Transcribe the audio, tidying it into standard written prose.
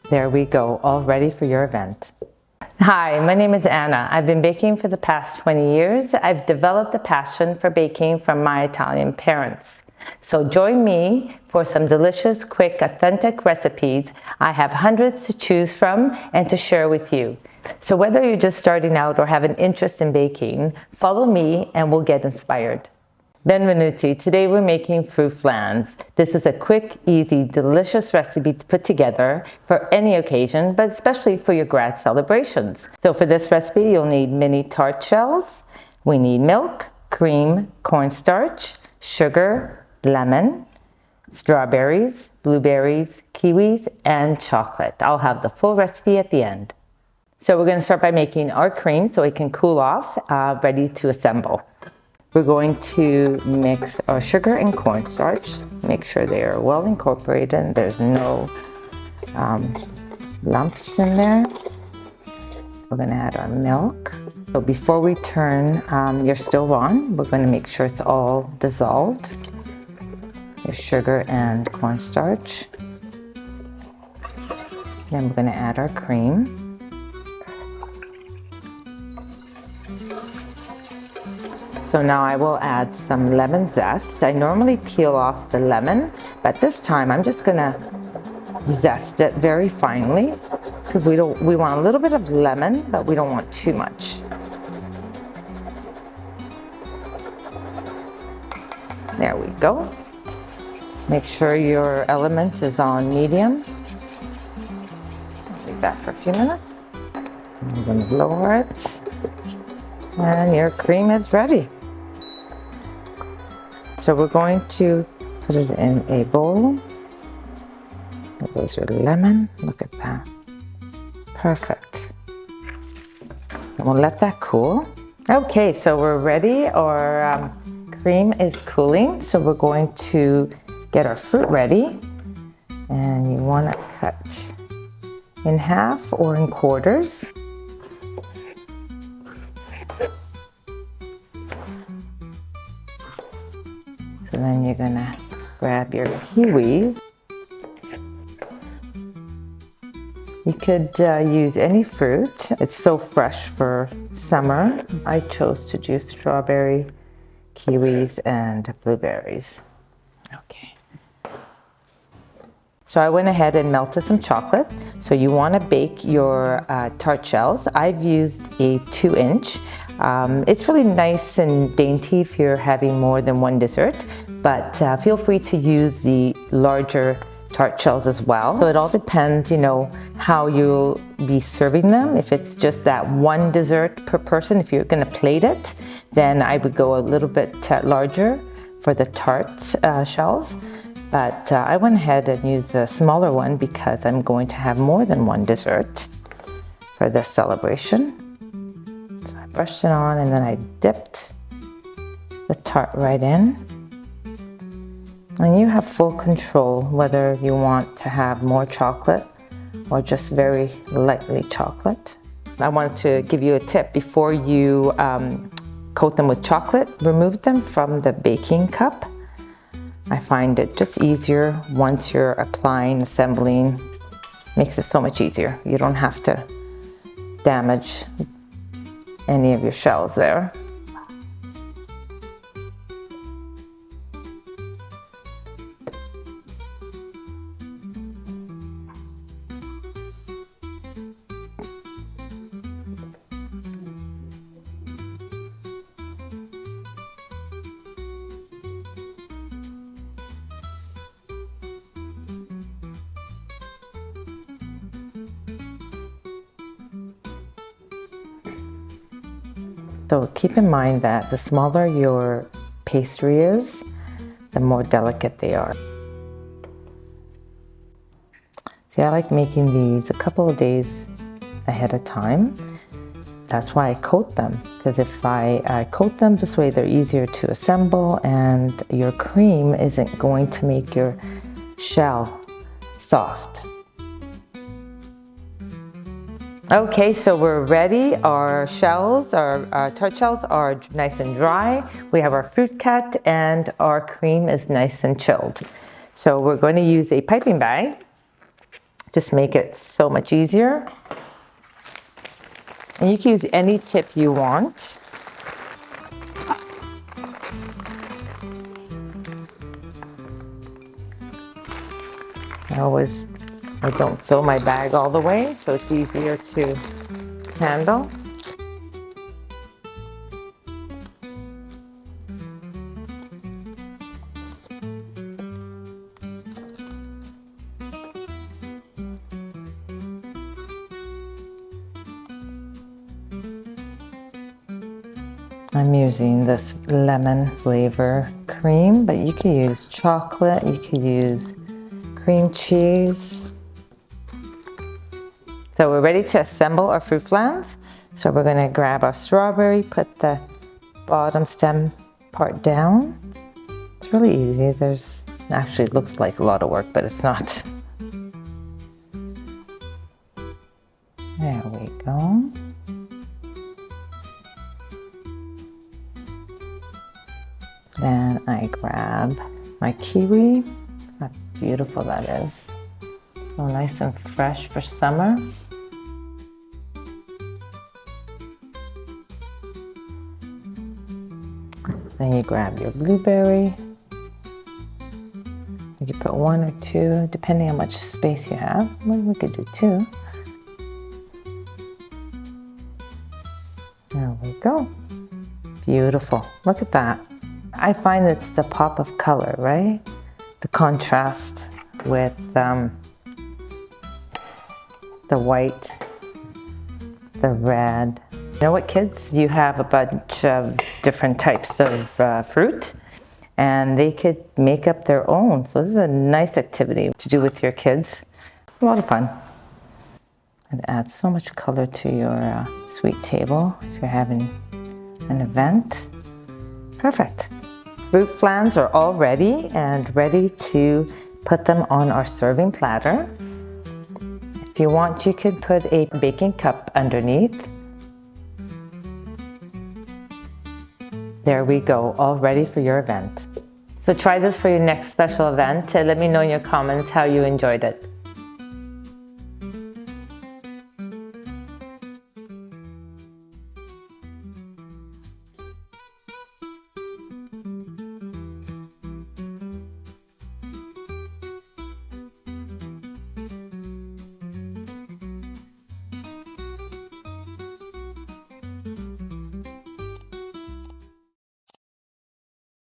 There we go, all ready for your event. Hi, my name is Anna. I've been baking for the past 20 years. I've developed a passion for baking from my Italian parents. So join me for some delicious, quick, authentic recipes. I have hundreds to choose from and to share with you. So whether you're just starting out or have an interest in baking, follow me and we'll get inspired. Benvenuti. Today we're making fruit flans. This is a quick, easy, delicious recipe to put together for any occasion, but especially for your grad celebrations. So for this recipe, you'll need mini tart shells. We need milk, cream, cornstarch, sugar, lemon, strawberries, blueberries, kiwis, and chocolate. I'll have the full recipe at the end. So we're going to start by making our cream so it can cool off, ready to assemble. We're going to mix our sugar and cornstarch. Make sure they are well incorporated and there's no lumps in there. We're going to add our milk. So before we turn your stove on, we're going to make sure it's all dissolved. Your sugar and cornstarch. Then we're going to add our cream. So now I will add some lemon zest. I normally peel off the lemon, but this time I'm just gonna zest it very finely because we want a little bit of lemon, but we don't want too much. There we go. Make sure your element is on medium. Leave that for a few minutes. So I'm gonna lower it. And your cream is ready. So we're going to put it in a bowl. There goes your lemon. Look at that. Perfect. And we'll let that cool. Okay, so we're ready. Our cream is cooling. So we're going to get our fruit ready. And you want to cut in half or in quarters. So then you're gonna grab your kiwis. You could use any fruit. It's so fresh for summer. I chose to do strawberry, kiwis, and blueberries. Okay. So I went ahead and melted some chocolate. So you want to bake your tart shells. I've used a 2-inch. It's really nice and dainty if you're having more than one dessert, but feel free to use the larger tart shells as well. So it all depends, how you'll be serving them. If it's just that one dessert per person, if you're going to plate it, then I would go a little bit larger for the tart shells. But I went ahead and used a smaller one because I'm going to have more than one dessert for this celebration. So I brushed it on and then I dipped the tart right in. And you have full control whether you want to have more chocolate or just very lightly chocolate. I wanted to give you a tip before you coat them with chocolate. Remove them from the baking cup. I find it just easier once you're applying, assembling. Makes it so much easier. You don't have to damage any of your shells there. So keep in mind that the smaller your pastry is, the more delicate they are. See, I like making these a couple of days ahead of time. That's why I coat them, because if I coat them this way, they're easier to assemble and your cream isn't going to make your shell soft. Okay, so we're ready. Our shells, our tart shells are nice and dry. We have our fruit cut and our cream is nice and chilled. So we're going to use a piping bag Just make it so much easier. And you can use any tip you want. I don't fill my bag all the way, so it's easier to handle. I'm using this lemon flavor cream, but you could use chocolate, you could use cream cheese. So we're ready to assemble our fruit flans. So we're going to grab our strawberry, put the bottom stem part down. It's really easy. Actually, it looks like a lot of work, but it's not. There we go. Then I grab my kiwi. How beautiful that is. So nice and fresh for summer. Then you grab your blueberry. You can put 1 or 2, depending on how much space you have. Well, we could do 2. There we go. Beautiful. Look at that. I find it's the pop of color, right? The contrast with the white, the red. You know what, kids? You have a bunch of different types of fruit, and they could make up their own. So this is a nice activity to do with your kids. A lot of fun. It adds so much color to your sweet table if you're having an event. Perfect. Fruit flans are all ready and ready to put them on our serving platter. If you want, you could put a baking cup underneath. There we go, all ready for your event. So try this for your next special event. Let me know in your comments how you enjoyed it.